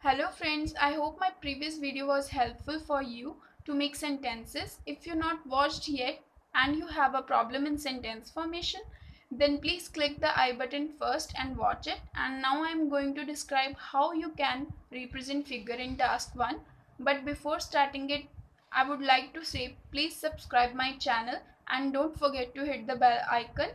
Hello friends, I hope my previous video was helpful for you to make sentences. If you're not watched yet and you have a problem in sentence formation, then please click the I button first and watch it. And now I'm going to describe how you can represent figure in task 1. But before starting it, I would like to say please subscribe my channel and don't forget to hit the bell icon.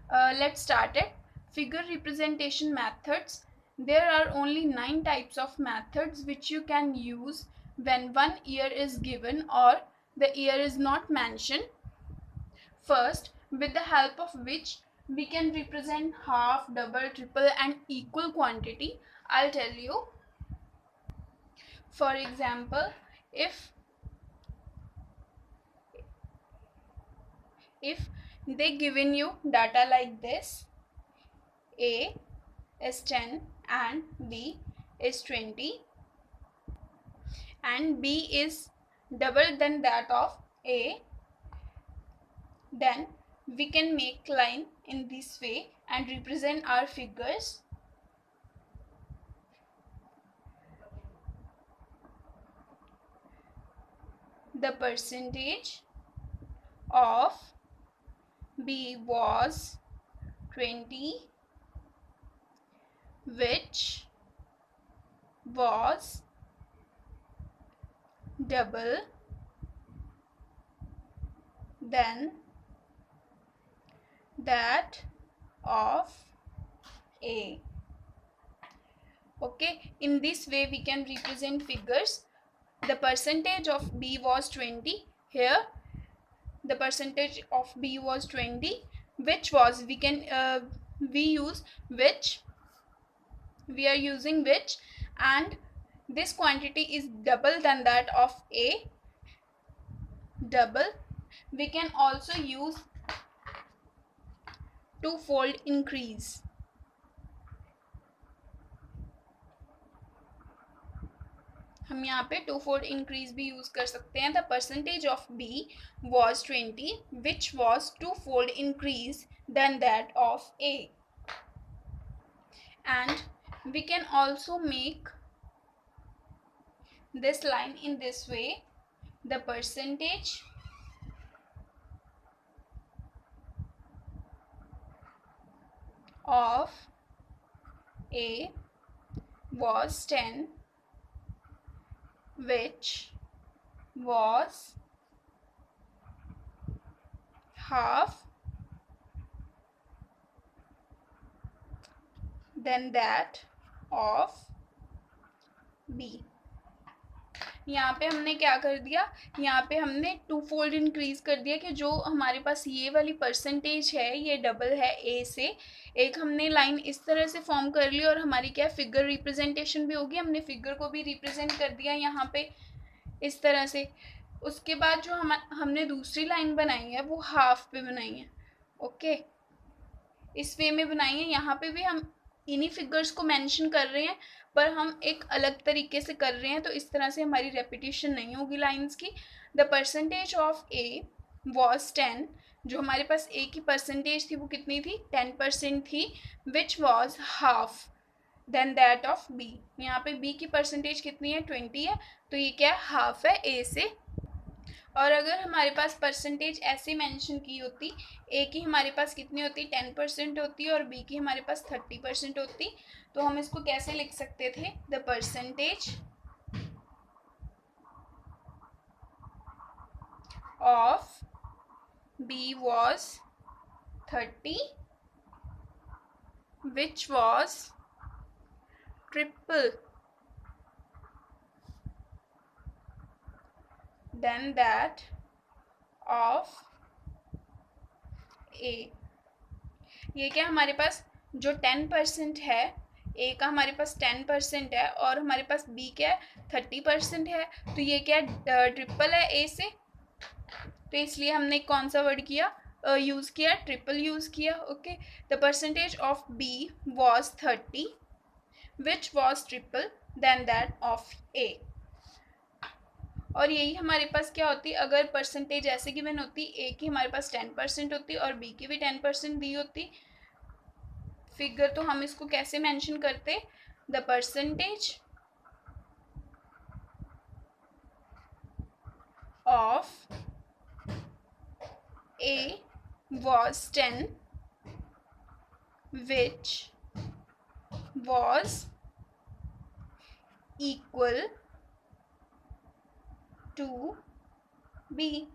Let's start it. Figure representation methods. There are only 9 types of methods which you can use when one year is given or the year is not mentioned. First, with the help of which we can represent half, double, triple and equal quantity. I'll tell you. For example, if they given you data like this, A is 10 and B is 20 and B is double than that of A, then we can make line in this way and represent our figures. The percentage of B was 20, which was double than that of A. Okay, in this way we can represent figures. The percentage of B was 20. Here the percentage of B was 20, which was, we use which, we are using which, and this quantity is double than that of A, double. We can also use twofold increase. हम यहाँ पे twofold increase भी use कर सकते हैं. The percentage of B was 20, which was twofold increase than that of A. And we can also make this line in this way. The percentage of A was 10, which was half than that of B. यहाँ पे हमने क्या कर दिया, यहाँ पे हमने to fold increase कर दिया कि जो हमारे पास ये वाली परसेंटेज है ये डबल है ए से. एक हमने लाइन इस तरह से फॉर्म कर ली और हमारी क्या फिगर रिप्रेजेंटेशन भी होगी. हमने फिगर को भी रिप्रेजेंट कर दिया यहाँ पे इस तरह से. उसके बाद जो हमने दूसरी लाइन बनाई है वो हाफ पे बनाई है. ओके, इस वे में बनाई है. यहाँ पे भी हम इन्हीं फिगर्स को मेंशन कर रहे हैं पर हम एक अलग तरीके से कर रहे हैं, तो इस तरह से हमारी रेपिटेशन नहीं होगी लाइंस की. The percentage of A was 10, जो हमारे पास ए की परसेंटेज थी वो कितनी थी, 10% थी. Which was half than that of B. यहाँ पे बी की परसेंटेज कितनी है, 20 है, तो ये क्या है, हाफ है ए से. और अगर हमारे पास परसेंटेज ऐसे मेंशन की होती, ए की हमारे पास कितनी होती, 10% होती और बी की हमारे पास 30% होती, तो हम इसको कैसे लिख सकते थे, the percentage of B was 30, which was triple than that of A. ये क्या हमारे पास जो 10% है, A का हमारे पास 10% है और हमारे पास B क्या है, 30% है, तो ये क्या ट्रिपल है A से, तो इसलिए हमने कौन सा वर्ड किया, यूज़ किया, ट्रिपल यूज़ किया. Okay, the percentage of B was 30, which was triple than that of A. और यही हमारे पास क्या होती, अगर परसेंटेज ऐसे गिवन होती, ए की हमारे पास 10% होती और बी की भी 10% दी होती फिगर, तो हम इसको कैसे मेंशन करते, the percentage of A was 10, which was equal to B।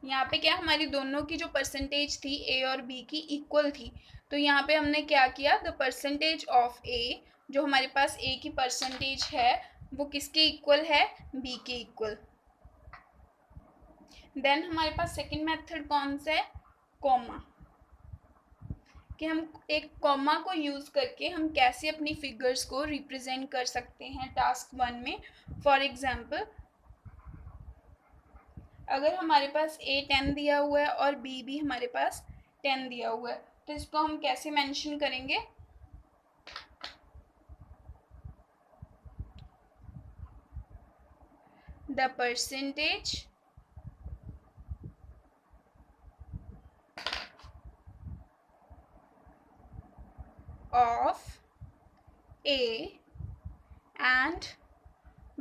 यहाँ पे क्या, हमारी दोनों की जो परसेंटेज थी ए और बी की इक्वल थी, तो यहाँ पे हमने क्या किया, द परसेंटेज ऑफ ए, जो हमारे पास ए की परसेंटेज है वो किसके इक्वल है, बी के इक्वल। देन हमारे पास सेकंड मेथड कौन सा है, कॉमा, कि हम एक कॉमा को यूज़ करके हम कैसे अपनी फिगर्स को रिप्रेजेंट कर सकते हैं टास्क 1 में। फॉर एग्जांपल, अगर हमारे पास ए 10 दिया हुआ है और बी भी हमारे पास 10 दिया हुआ है, तो इसको हम कैसे मेंशन करेंगे, the percentage of A and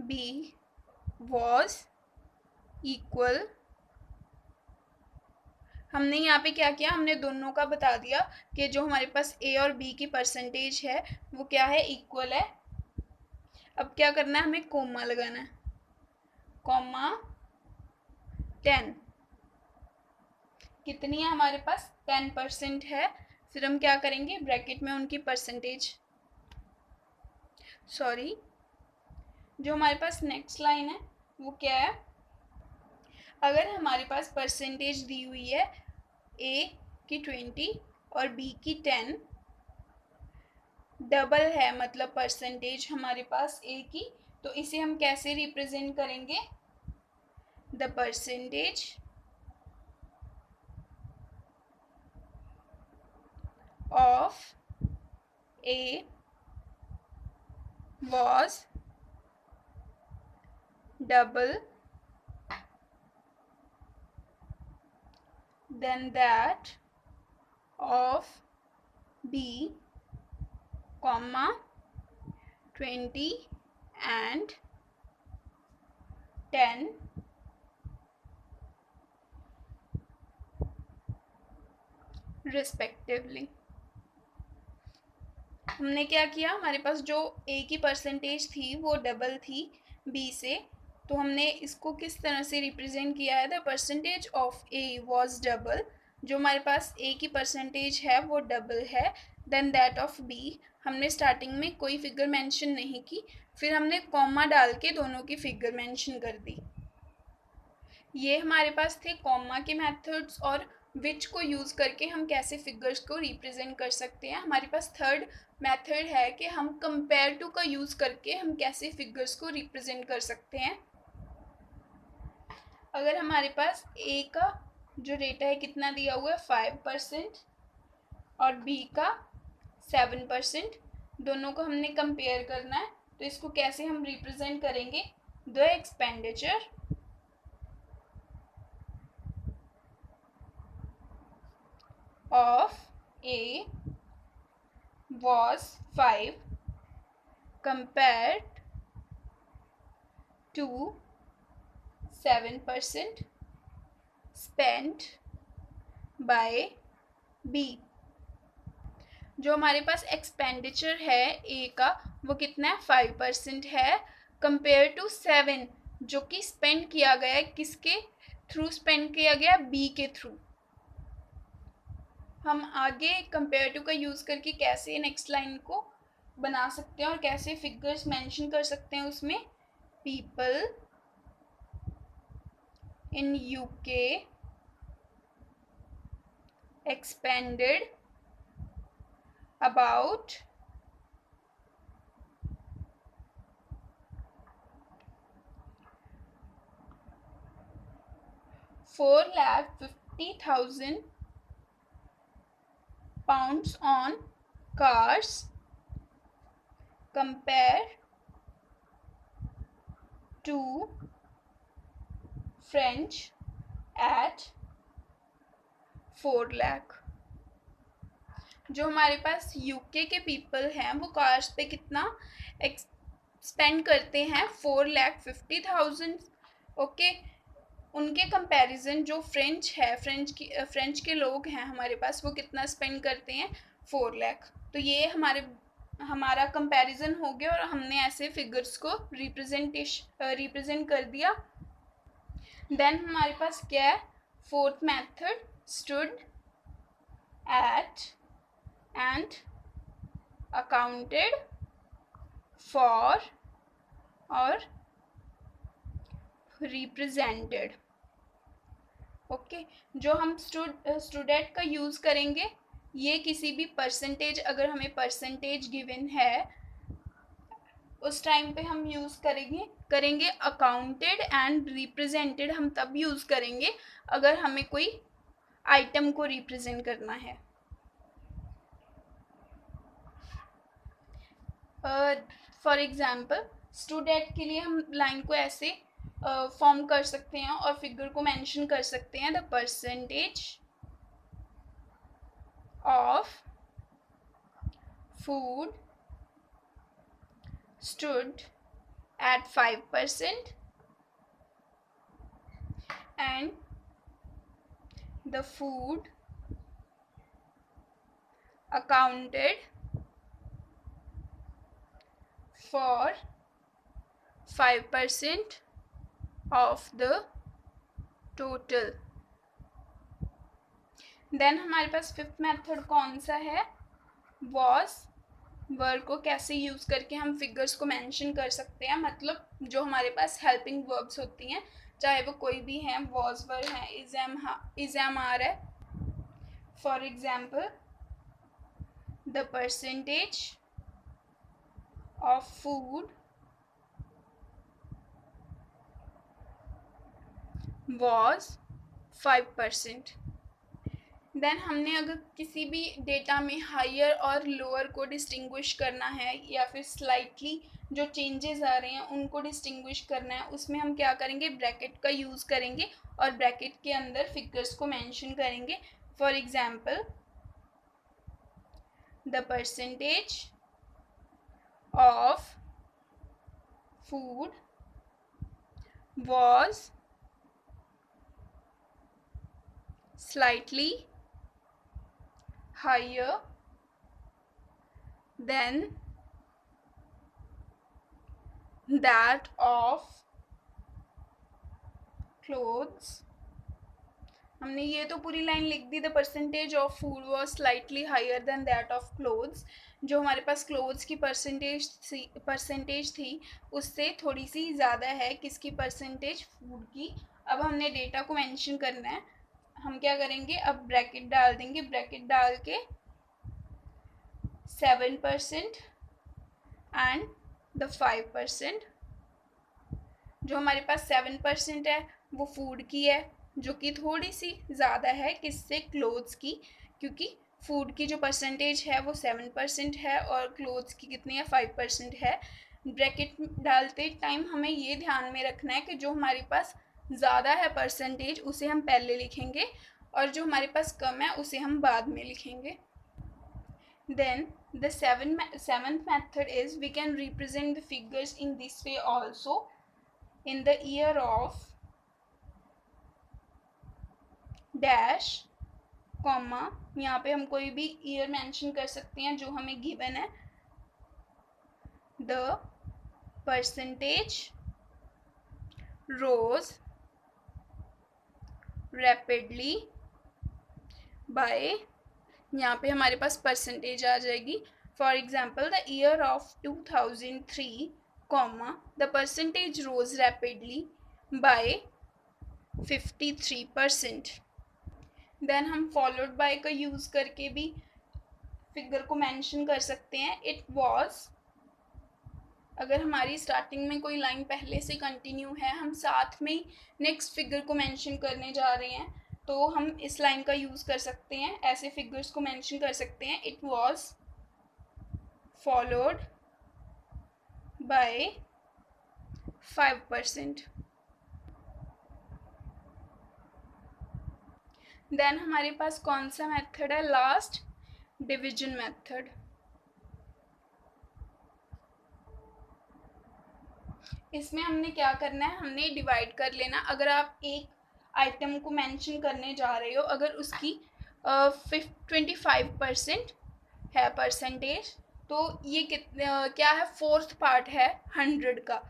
B was equal। हमने यहाँ पे क्या किया, हमने दोनों का बता दिया कि जो हमारे पास A और B की परसेंटेज है वो क्या है, इक्वल है। अब क्या करना है, हमें कोमा लगाना है, कॉमा 10, कितनी है हमारे पास, 10% है। फिर हम क्या करेंगे, ब्रैकेट में उनकी परसेंटेज, सॉरी, जो हमारे पास नेक्स्ट लाइन है वो क्या है, अगर हमारे पास परसेंटेज दी हुई है ए की 20 और बी की 10, डबल है मतलब परसेंटेज हमारे पास ए की, तो इसे हम कैसे रिप्रेजेंट करेंगे, the percentage of A was double than that of B, comma 20 and 10 respectively। हमने क्या किया, हमारे पास जो ए की परसेंटेज थी वो डबल थी बी से, तो हमने इसको किस तरह से रिप्रेजेंट किया है, the percentage of A was double, जो हमारे पास ए की परसेंटेज है वो डबल है, देन दैट ऑफ बी। हमने स्टार्टिंग में कोई फिगर मेंशन नहीं की, फिर हमने कॉमा डाल के दोनों की फिगर मेंशन कर दी। ये हमारे पास थे कॉमा के मेथड्स और विच को यूज़ करके हम कैसे फिगर्स को रिप्रेजेंट कर सकते हैं। हमारे पास थर्ड मेथड है कि हम कंपेयर टू का यूज़ करके हम कैसे फिगर्स को रिप्रेजेंट कर सकते हैं। अगर हमारे पास ए का जो डेटा है कितना दिया हुआ है, 5% और बी का 7%, दोनों को हमने कंपेयर करना है, तो इसको कैसे हम रिप्रेजेंट करेंगे, the expenditure of A was 5 compared to 7% spent by B। जो हमारे पास एक्सपेंडिचर है ए का वो कितना है, 5% है, कंपेयर टू 7 जो कि स्पेंड किया गया है, किसके थ्रू स्पेंड किया गया, बी के थ्रू। हम आगे कंपेयर टू का यूज़ करके कैसे नेक्स्ट लाइन को बना सकते हैं और कैसे फिगर्स मेंशन कर सकते हैं उसमें, people in UK expanded about 4,50,000 pounds on cars compare to French at 4 lakh. जो हमारे पास यूके के पीपल हैं वो कार्स पे कितना स्पेंड करते हैं, 4,50,000। ओके, उनके कंपैरिजन जो फ्रेंच है, फ्रेंच के लोग हैं हमारे पास, वो कितना स्पेंड करते हैं, 4 लाख। तो ये हमारा कंपैरिजन हो गया और हमने ऐसे फिगर्स को रिप्रेजेंट कर दिया। देन हमारे पास क्या है, fourth method, stood at and accounted for और रिप्रेजेंटेड। ओके, जो हम स्टूडेंट का यूज़ करेंगे, ये किसी भी परसेंटेज, अगर हमें परसेंटेज गिवन है उस टाइम पे हम यूज़ करेंगे अकाउंटेड एंड रिप्रेजेंटेड हम तब यूज़ करेंगे अगर हमें कोई आइटम को रिप्रेजेंट करना है। फॉर एग्जांपल स्टूडेंट के लिए हम लाइन को ऐसे फॉर्म कर सकते हैं और फिगर को मेंशन कर सकते हैं, the percentage of food stood at 5% and the food accounted for 5% of the total। Then हमारे पास फिफ्थ मेथड कौन सा है, was वर्ब को कैसे यूज़ करके हम फिगर्स को मेंशन कर सकते हैं, मतलब जो हमारे पास हेल्पिंग वर्ब्स होती हैं, चाहे वो कोई भी हैं, वॉज वर्ब है, इज एम आर है। For example the percentage of food was 5%। Then हमने अगर किसी भी डेटा में हायर और लोअर को डिस्टिंग्विश करना है या फिर स्लाइटली जो चेंजेस आ रहे हैं उनको डिस्टिंग्विश करना है, उसमें हम क्या करेंगे, ब्रैकेट का यूज़ करेंगे और ब्रैकेट के अंदर फिगर्स को मेंशन करेंगे। For example the percentage of food was slightly higher than that of clothes। हमने ये तो पूरी लाइन लिख दी, the percentage of food was slightly higher than that of clothes. जो हमारे पास क्लोथ्स की परसेंटेज थी उससे थोड़ी सी ज़्यादा है किसकी परसेंटेज, फूड की। अब हमने डेटा को मेंशन करना है, हम क्या करेंगे, अब ब्रैकेट डाल देंगे, ब्रैकेट डाल के 7% एंड द 5%। जो हमारे पास 7% है वो फूड की है, जो कि थोड़ी सी ज़्यादा है किससे, क्लोथ्स की, क्योंकि फूड की जो परसेंटेज है वो 7% है और क्लोथ्स की कितनी है, 5% है। ब्रैकेट डालते टाइम हमें ये ध्यान में रखना है कि जो हमारे पास ज़्यादा है परसेंटेज उसे हम पहले लिखेंगे और जो हमारे पास कम है उसे हम बाद में लिखेंगे। Then the seventh method is we can represent the figures in this way also। in the year of dash comma, यहाँ पे हम कोई भी ईयर मेंशन कर सकते हैं जो हमें गिवन है, the percentage rose rapidly by, यहाँ पे हमारे पास परसेंटेज आ जाएगी। For example the year of 2003 comma the percentage rose rapidly by 53%। Then हम फॉलोड बाय का यूज़ करके भी फिगर को मेंशन कर सकते हैं। इट वॉज, अगर हमारी स्टार्टिंग में कोई लाइन पहले से कंटिन्यू है, हम साथ में नेक्स्ट फिगर को मेंशन करने जा रहे हैं, तो हम इस लाइन का यूज़ कर सकते हैं, ऐसे फिगर्स को मेंशन कर सकते हैं। It was followed by 5%। Then हमारे पास कौन सा मेथड है लास्ट, डिवीजन मेथड। इसमें हमने क्या करना है, हमने डिवाइड कर लेना। अगर आप एक आइटम को मेंशन करने जा रहे हो, अगर उसकी 25% है परसेंटेज, तो ये क्या है, फोर्थ पार्ट है 100 का।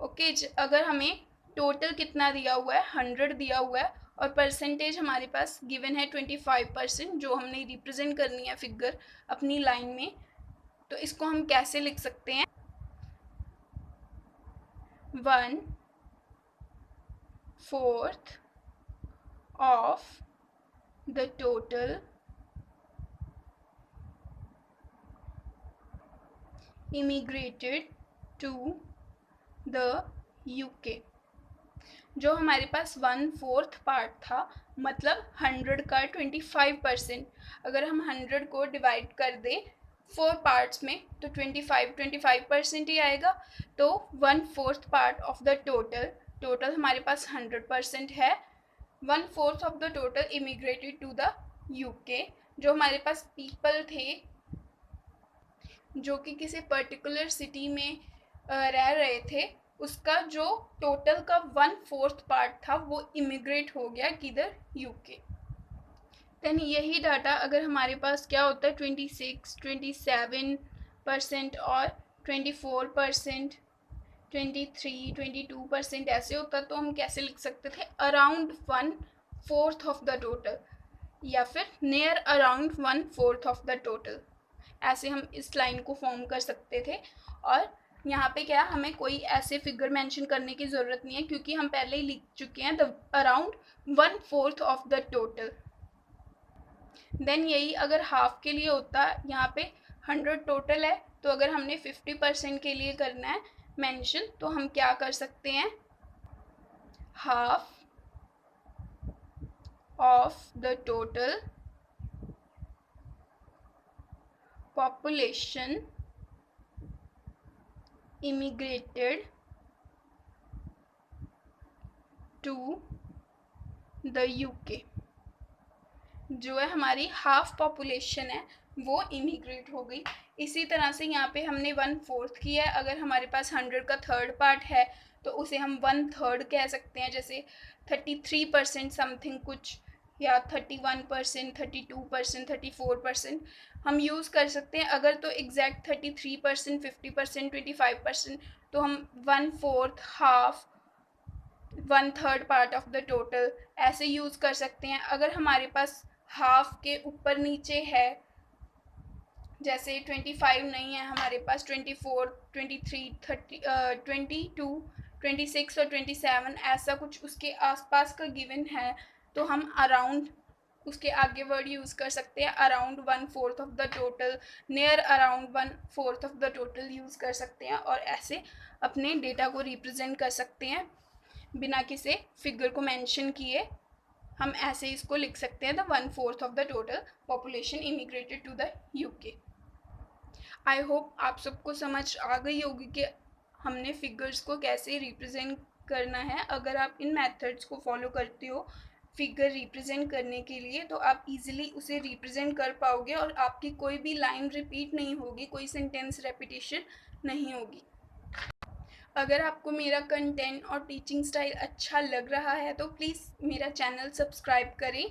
ओके, अगर हमें टोटल कितना दिया हुआ है, 100 दिया हुआ है, और परसेंटेज हमारे पास गिवन है 25%, जो हमने रिप्रेजेंट करनी है फिगर अपनी लाइन में, तो इसको हम कैसे लिख सकते हैं, 1/4 of the total immigrated to the UK। जो हमारे पास 1/4 पार्ट था, मतलब 100 का 25%, अगर हम 100 को डिवाइड कर दें 4 पार्ट्स में तो 25% ही आएगा। तो 1/4 पार्ट ऑफ द टोटल हमारे पास 100% है, 1/4 of the total immigrated to the UK। जो हमारे पास पीपल थे जो कि किसी पर्टिकुलर सिटी में रह रहे थे, उसका जो टोटल का 1/4 पार्ट था वो इमिग्रेट हो गया किधर, UK। देन यही डाटा अगर हमारे पास क्या होता है 26, 27% और 24%, 23, 22% ऐसे होता, तो हम कैसे लिख सकते थे, अराउंड 1/4 ऑफ द टोटल, या फिर near around 1/4 of the total, ऐसे हम इस लाइन को फॉर्म कर सकते थे। और यहाँ पे क्या, हमें कोई ऐसे फिगर मेंशन करने की ज़रूरत नहीं है, क्योंकि हम पहले ही लिख चुके हैं the around 1/4 of the total. Then यही अगर हाफ के लिए होता, यहाँ पे 100 टोटल है, तो अगर हमने 50% के लिए करना है मेंशन, तो हम क्या कर सकते हैं, half of the total population immigrated to the UK। जो है हमारी हाफ पॉपुलेशन है वो इमिग्रेट हो गई। इसी तरह से यहाँ पे हमने 1/4 किया है, अगर हमारे पास 100 का थर्ड पार्ट है तो उसे हम 1/3 कह सकते हैं, जैसे 33% समथिंग कुछ, या 31%, 32%, 34% हम यूज़ कर सकते हैं। अगर तो एग्जैक्ट 33%, 50%, 25%, तो हम 1/4, half, 1/3 part of the total ऐसे यूज़ कर सकते हैं। अगर हमारे पास हाफ के ऊपर नीचे है, जैसे 25 नहीं है हमारे पास, 24, 23, 30, 22, 26 और 27 ऐसा कुछ उसके आसपास का गिवन है, तो हम अराउंड उसके आगे वर्ड यूज़ कर सकते हैं, around 1/4 of the total, near around 1/4 of the total use कर सकते हैं, और ऐसे अपने डेटा को रिप्रेजेंट कर सकते हैं बिना किसी फिगर को मेंशन किए। हम ऐसे इसको लिख सकते हैं, the 1/4 of the total population immigrated to the UK। I hope आप सबको समझ आ गई होगी कि हमने फिगर्स को कैसे रिप्रेजेंट करना है। अगर आप इन मेथड्स को फॉलो करते हो फिगर रिप्रेजेंट करने के लिए, तो आप इजीली उसे रिप्रेजेंट कर पाओगे और आपकी कोई भी लाइन रिपीट नहीं होगी, कोई सेंटेंस रेपिटेशन नहीं होगी। अगर आपको मेरा कंटेंट और टीचिंग स्टाइल अच्छा लग रहा है तो प्लीज़ मेरा चैनल सब्सक्राइब करें,